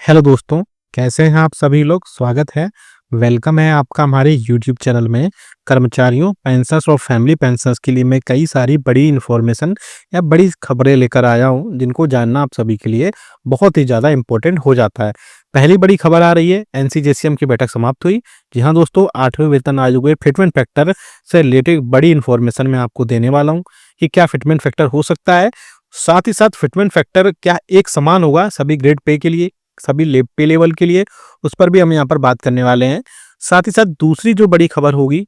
Hello दोस्तों, कैसे हैं आप सभी लोग? स्वागत है, वेलकम है आपका हमारे यूट्यूब चैनल में। कर्मचारियों, पेंशनर्स और फैमिली पेंशनर्स के लिए मैं कई सारी बड़ी इन्फॉर्मेशन या बड़ी खबरें लेकर आया हूँ, जिनको जानना आप सभी के लिए बहुत ही ज़्यादा इम्पोर्टेंट हो जाता है। पहली बड़ी खबर आ रही है, एनसीजेसीएम की बैठक समाप्त हुई। जी हाँ दोस्तों, 8वें वेतन आयोग में फिटमेंट फैक्टर से रिलेटेड बड़ी इन्फॉर्मेशन मैं आपको देने वाला हूँ कि क्या फिटमेंट फैक्टर हो सकता है। साथ ही साथ फिटमेंट फैक्टर क्या एक समान होगा सभी ग्रेड पे के लिए, सभी पे लेवल के लिए, उस पर भी हम यहाँ पर बात करने वाले हैं। साथ ही साथ दूसरी जो बड़ी खबर होगी,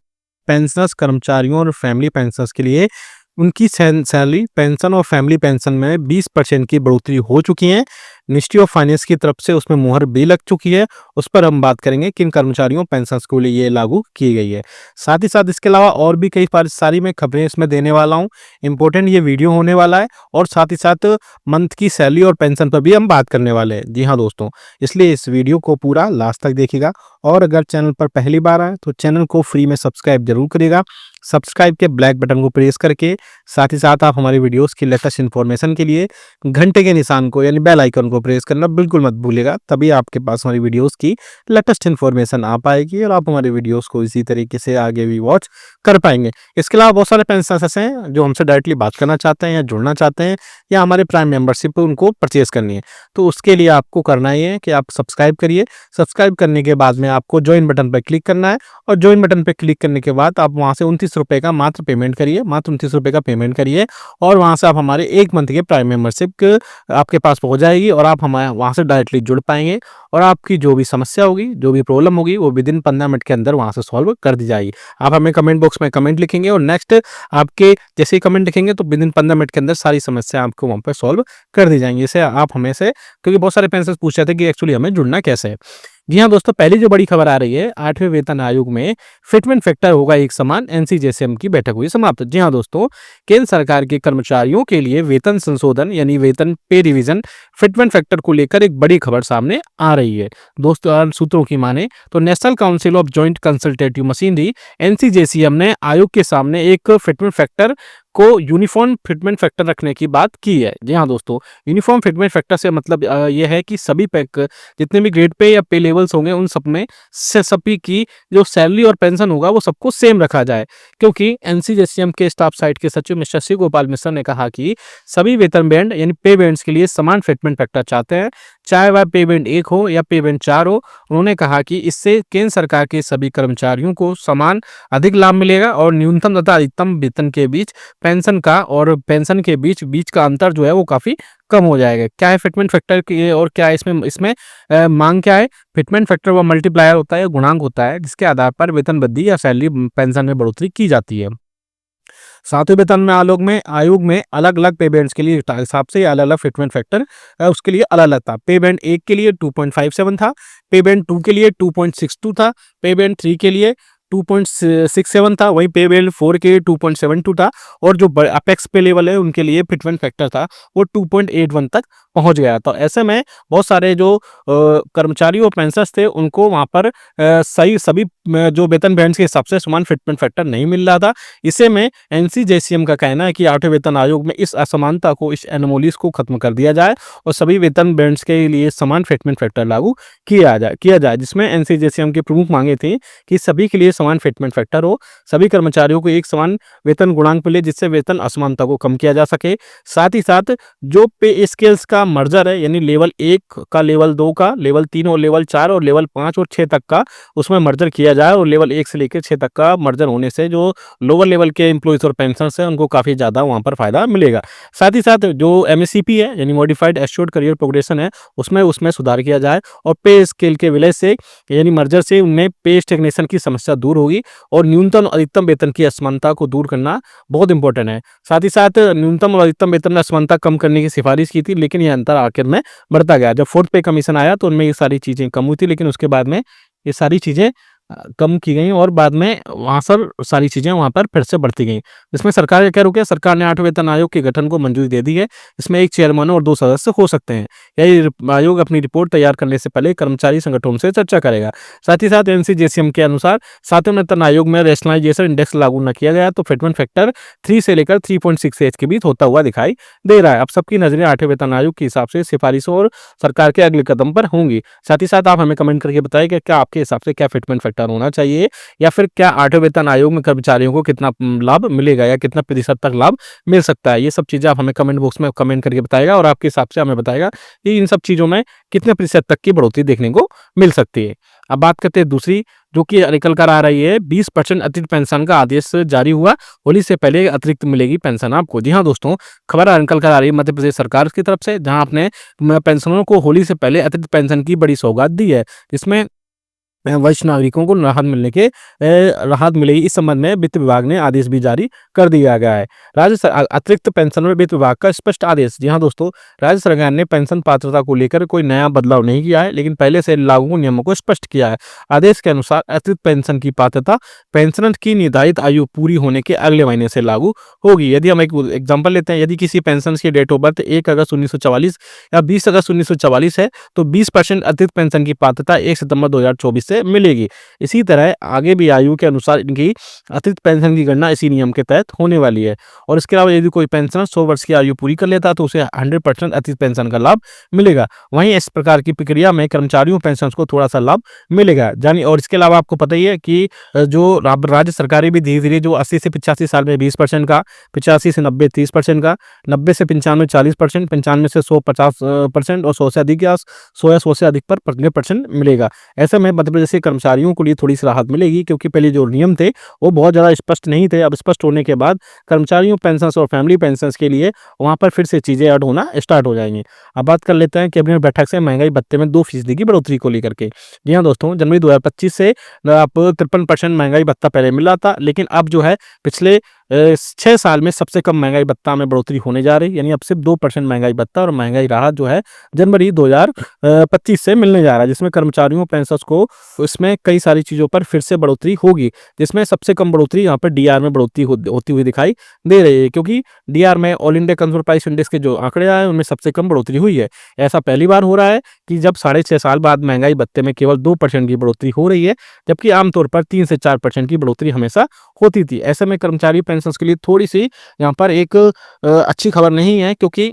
पेंशनर्स, कर्मचारियों और फैमिली पेंशनर्स के लिए उनकी सैलरी, पेंशन और फैमिली पेंशन में 20% की बढ़ोतरी हो चुकी है। मिनिस्ट्री ऑफ फाइनेंस की तरफ से उसमें मुहर भी लग चुकी है। उस पर हम बात करेंगे किन कर्मचारियों, पेंशनर्स के लिए ये लागू की गई है। साथ ही साथ इसके अलावा और भी कई सारी मैं खबरें इसमें देने वाला हूँ। इंपॉर्टेंट ये वीडियो होने वाला है और साथ ही साथ मंथ की सैलरी और पेंशन पर भी हम बात करने वाले हैं। जी हाँ दोस्तों, इसलिए इस वीडियो को पूरा लास्ट तक देखिएगा और अगर चैनल पर पहली बार आए तो चैनल को फ्री में सब्सक्राइब जरूर करिएगा। सब्सक्राइब के ब्लैक बटन को प्रेस करके साथ ही साथ आप हमारी वीडियोस की लेटेस्ट इन्फॉर्मेशन के लिए घंटे के निशान को यानी बेल आइकन को प्रेस करना बिल्कुल मत भूलिएगा। तभी आपके पास हमारी वीडियोस की लेटेस्ट इन्फॉर्मेशन आ पाएगी और आप हमारी वीडियोस को इसी तरीके से आगे भी वॉच कर पाएंगे। इसके अलावा बहुत सारे पेंशनर्स ऐसे हैं जो हमसे डायरेक्टली बात करना चाहते हैं या जुड़ना चाहते हैं या हमारे प्राइम मेंबरशिप उनको परचेज करनी है, तो उसके लिए आपको करना ही है कि आप सब्सक्राइब करिए। सब्सक्राइब करने के बाद में आपको ज्वाइन बटन पर क्लिक करना है और ज्वाइन बटन पर क्लिक करने के बाद आप वहां से 29 रुपए का मात्र पेमेंट करिए, मात्र 29 रुपए का पेमेंट करिए और वहां से आप हमारे 1 मंथ के प्राइम मेंबरशिप आपके पास पहुंच जाएगी और आप हमारे वहां से डायरेक्टली जुड़ पाएंगे और आपकी जो भी समस्या होगी, जो भी प्रॉब्लम होगी, वो विदिन 15 मिनट के अंदर वहां से सॉल्व कर दी जाएगी। आप हमें कमेंट बॉक्स में कमेंट लिखेंगे और नेक्स्ट आपके जैसे ही कमेंट लिखेंगे तो विदिन 15 मिनट के अंदर सारी समस्या आपको वहां पर सॉल्व कर दी जाएंगी। इसे आप हमें से, क्योंकि बहुत सारे पेंशनर्स पूछ रहे थे कि एक्चुअली हमें जुड़ना कैसे है। जी हाँ दोस्तों, पहली जो बड़ी खबर आ रही है, 8वें वेतन आयोग में फिटमेंट फैक्टर होगा एक समान, एनसीजेसीएम की बैठक हुई समाप्त। जी हाँ दोस्तों, केंद्र सरकार के कर्मचारियों के लिए वेतन संशोधन यानी वेतन पे रिवीजन फिटमेंट फैक्टर को लेकर एक बड़ी खबर सामने आ रही है। दोस्तों, सूत्रों की माने तो National Council of Joint Consultative Machinery NCJCM ने आयोग के सामने एक फिटमेंट फैक्टर को यूनिफॉर्म फिटमेंट फैक्टर रखने की बात की है। जी हाँ दोस्तों, यूनिफॉर्म फिटमेंट फैक्टर से मतलब यह है कि सभी पैक जितने भी ग्रेड पे या पे लेवल्स होंगे उन सब में से सभी की जो सैलरी और पेंशन होगा वो सबको सेम रखा जाए, क्योंकि एनसीजेसीएम के स्टाफ साइट के सचिव मिस्टर शिव गोपाल मिश्र ने कहा कि सभी वेतन बैंड यानी पे बैंड्स के लिए समान फिटमेंट फैक्टर चाहते हैं, चाहे वह पे बैंड 1 हो या पे बैंड 4 हो। उन्होंने कहा कि इससे केंद्र सरकार के सभी कर्मचारियों को समान अधिक लाभ मिलेगा और न्यूनतम तथा अधिकतम वेतन के बीच पेंशन का और पेंशन के बीच का अंतर जो है वो काफी कम हो जाएगा। क्या है फिटमेंट फैक्टर की और क्या है इसमें इसमें मांग क्या है? फिटमेंट फैक्टर वो मल्टीप्लायर होता है, गुणांक होता है जिसके आधार पर वेतन वृद्धि या सैलरी पेंशन में बढ़ोतरी की जाती है। सातवें वेतन में आयोग में अलग अलग पे बैंड्स के लिए हिसाब से अलग अलग फिटमेंट फैक्टर उसके लिए अलग अलग था। पे बैंड 1 के लिए 2.57 था, पे बैंड 2 के लिए 2.62 था, पे बैंड 3 के लिए 2.67 था, वहीं पे बैंड 4 के लिए 2.72 था और जो अपेक्स पे लेवल है उनके लिए फिटमेंट फैक्टर था वो 2.81 तक पहुंच गया। तो ऐसे में बहुत सारे जो कर्मचारी और पेंशनर्स थे उनको वहां पर सही सभी जो वेतन बैंड्स के हिसाब से समान फिटमेंट फैक्टर नहीं मिल रहा था। इसे में एनसीजेसीएम का कहना है कि 8वें वेतन आयोग में इस असमानता को, इस एनोमोलीज को खत्म कर दिया जाए और सभी वेतन बैंड्स के लिए समान फिटमेंट फैक्टर लागू किया जाए जिसमें एनसीजेसीएम की प्रमुख मांगे थी कि सभी के लिए समान फिटमेंट फैक्टर हो, सभी कर्मचारियों को एक समान वेतन गुणांक मिले जिससे वेतन असमानता को कम किया जा सके। साथ ही साथ जो पे स्केल्स का मर्जर है यानी लेवल 1 का, लेवल 2 का, लेवल 3 और लेवल 4 और लेवल 5 और 6 तक का उसमें मर्जर किया जाए और लेवल 1 से लेकर 6 तक का मर्जर होने से जो लोअर लेवल के एम्प्लॉइज और पेंशनर्स हैं उनको काफ़ी ज़्यादा वहाँ पर फायदा मिलेगा। साथ ही साथ जो एमएससीपी है यानी मॉडिफाइड एश्योर्ड करियर प्रोग्रेशन है उसमें सुधार किया जाए और पे स्केल के विलय से यानी मर्जर से उनमें पे स्टेग्नेशन की समस्या दूर होगी और न्यूनतम और अधिकतम वेतन की असमानता को दूर करना बहुत इंपॉर्टेंट है। साथ ही साथ न्यूनतम और अधिकतम वेतन में असमानता कम करने की सिफारिश की थी, लेकिन यह अंतर आखिर में बढ़ता गया। जब 4th पे कमीशन आया तो उनमें ये सारी चीज़ें कम हुई थी, लेकिन उसके बाद में ये सारी चीज़ें कम की गई और बाद में वहाँ सर सारी चीज़ें वहाँ पर फिर से बढ़ती गईं। इसमें सरकार का क्या रुक गया, सरकार ने 8वें वेतन आयोग के गठन को मंजूरी दे दी है। इसमें 1 चेयरमैन और 2 सदस्य हो सकते हैं। यह आयोग अपनी रिपोर्ट तैयार करने से पहले कर्मचारी संगठनों से चर्चा करेगा। साथ ही साथ एनसीजेसीएम के अनुसार 7वें वेतन आयोग में रैशनलाइजेशन इंडेक्स लागू न किया गया तो फिटमेंट फैक्टर 3 से लेकर 3.68 के बीच होता हुआ दिखाई दे रहा है। अब सबकी नज़रें 8वें वेतन आयोग के हिसाब से सिफारिशों और सरकार के अगले कदम पर होंगी। साथ ही साथ आप हमें कमेंट करके बताइए कि क्या आपके हिसाब से क्या फिटमेंट फैक्टर होना चाहिए, या फिर क्या 8वें वेतन आयोग में कर्मचारियों को कितना लाभ मिलेगा या कितना प्रतिशत तक लाभ मिल सकता है। ये सब चीज़ें आप हमें कमेंट बॉक्स में कमेंट करके बताइएगा और आपके हिसाब से हमें बताएगा कि इन सब चीज़ों में कितने प्रतिशत तक की बढ़ोतरी देखने को मिल सकती है। अब बात करते हैं दूसरी, जो कि निकल कर आ रही है, 20% अतिरिक्त पेंशन का आदेश जारी हुआ। होली से पहले अतिरिक्त मिलेगी पेंशन आपको। जी हाँ दोस्तों, खबर निकल कर आ रही है मध्य प्रदेश सरकार की तरफ से, जहां आपने पेंशनरों को होली से पहले अतिरिक्त पेंशन की बड़ी सौगात दी है। इसमें वरिष्ठ नागरिकों को राहत मिलेगी। इस संबंध में वित्त विभाग ने आदेश भी जारी कर दिया गया है। अतिरिक्त पेंशन में वित्त विभाग का स्पष्ट आदेश। जी हाँ दोस्तों, राज्य सरकार ने पेंशन पात्रता को लेकर कोई नया बदलाव नहीं किया है, लेकिन पहले से लागू नियमों को स्पष्ट किया है। आदेश के अनुसार अतिरिक्त पेंशन की पात्रता पेंशनर की निर्धारित आयु पूरी होने के अगले महीने से लागू होगी। यदि हम एक एग्जाम्पल लेते हैं, यदि किसी पेंशन की डेट ऑफ बर्थ 1 अगस्त 1944 या 20 अगस्त 1944 है, तो 20% अतिरिक्त पेंशन की पात्रता 1 सितंबर 2024 से मिलेगी। इसी तरह आगे भी आयु के अनुसार इनकी अतिरिक्त पेंशन की गणना इसी नियम के तहत होने वाली है। और इसके अलावा यदि कोई पेंशनर 100 वर्ष की आयु पूरी कर लेता है तो उसे 100% अतिरिक्त पेंशन का लाभ मिलेगा। वहीं इस प्रकार की प्रक्रिया में कर्मचारियों पेंशन को थोड़ा सा लाभ मिलेगा जानी। और इसके अलावा आपको पता ही है कि जो राज्य सरकारें भी धीरे धीरे जो 80 से 85 साल में 20% का, 85 से 90 30% का, 90 से 95 40%, 95 से 100 50% और 100 से अधिक या 100 से अधिक पर 15% मिलेगा। ऐसे में मध्य प्रदेश के कर्मचारियों को लिए थोड़ी सी राहत मिलेगी, क्योंकि पहले जो नियम थे वो बहुत ज़्यादा स्पष्ट नहीं थे। अब स्पष्ट होने के बाद कर्मचारियों पेंशन और फैमिली पेंशन के लिए वहाँ पर फिर से चीज़ें ऐड होना स्टार्ट हो जाएंगी। अब बात कर लेते हैं कैबिनेट बैठक से महंगाई भत्ते में 2% की बढ़ोतरी को लेकर के। जी हाँ दोस्तों, जनवरी 2025 से आप 53% महंगाई भत्ता पहले मिल रहा था, लेकिन अब जो है पिछले 6 साल में सबसे कम महंगाई भत्ता में बढ़ोतरी होने जा रही है। यानी अब सिर्फ 2% महंगाई भत्ता और महंगाई राहत जो है जनवरी 2025 से मिलने जा रहा है, जिसमें कर्मचारियों पेंशनर्स को इसमें कई सारी चीज़ों पर फिर से बढ़ोतरी होगी। जिसमें सबसे कम बढ़ोतरी यहाँ पर डीआर में बढ़ोतरी होती हुई दिखाई दे रही है, क्योंकि डीआर में all India consumer price index के जो आंकड़े आए उनमें सबसे कम बढ़ोतरी हुई है। ऐसा पहली बार हो रहा है कि जब 6.5 साल बाद महंगाई भत्ते में केवल 2% की बढ़ोतरी हो रही है, जबकि आमतौर पर 3 से 4% की बढ़ोतरी हमेशा होती थी। ऐसे में कर्मचारी पेंशन के लिए थोड़ी सी यहाँ पर एक अच्छी खबर नहीं है, क्योंकि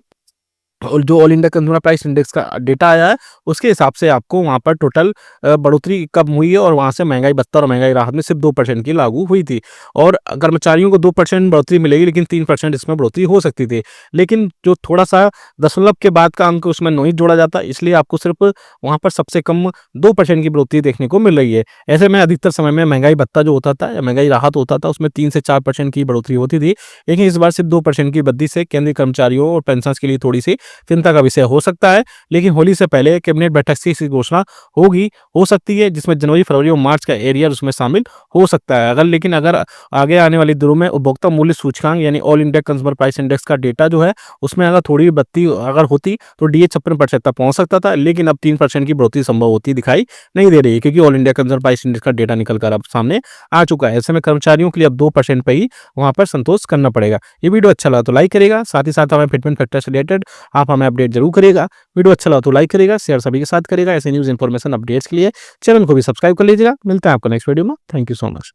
और जो all India consumer price index का डेटा आया है उसके हिसाब से आपको वहाँ पर टोटल बढ़ोतरी कब हुई है, और वहाँ से महंगाई भत्ता और महंगाई राहत में सिर्फ 2% की लागू हुई थी। और कर्मचारियों को 2% बढ़ोतरी मिलेगी, लेकिन 3% इसमें बढ़ोतरी हो सकती थी। लेकिन जो थोड़ा सा दशमलव के बाद का अंक उसमें नहीं जोड़ा जाता, इसलिए आपको सिर्फ वहाँ पर सबसे कम 2% की बढ़ोतरी देखने को मिल रही है। ऐसे में अधिकतर समय में महंगाई भत्ता जो होता था या महंगाई राहत होता था उसमें 3 से 4% की बढ़ोतरी होती थी, लेकिन इस बार सिर्फ 2% की वृद्धि से केंद्रीय कर्मचारियों और पेंशन के लिए थोड़ी सी चिंता का विषय हो सकता है। लेकिन होली से पहले कैबिनेट बैठक से इसकी घोषणा हो सकती है, जिसमें जनवरी फरवरी और मार्च का एरियर उसमें शामिल हो सकता है। अगर आगे आने वाली दिनों में उपभोक्ता मूल्य सूचकांक यानी all India consumer price index का डेटा जो है उसमें अगर थोड़ी बढ़ती अगर होती तो डीए 56% तक पहुंच सकता था, लेकिन अब 3% की बढ़ोतरी संभव होती दिखाई नहीं दे रही है, क्योंकि all India consumer price index का डेटा निकल कर अब सामने आ चुका है। ऐसे में कर्मचारियों के लिए अब 2% पे ही वहां पर संतोष करना पड़ेगा। ये वीडियो अच्छा लगा तो लाइक करेगा, साथ ही साथ हमें फिटमेंट फैक्टर से रिलेटेड आप हमें अपडेट जरूर करेगा। वीडियो अच्छा लगा तो लाइक करेगा, शेयर सभी के साथ करेगा। ऐसे न्यूज़ इन्फॉर्मेशन अपडेट्स के लिए चैनल को भी सब्सक्राइब कर लीजिएगा। मिलता है आपको नेक्स्ट वीडियो में। Thank you so much.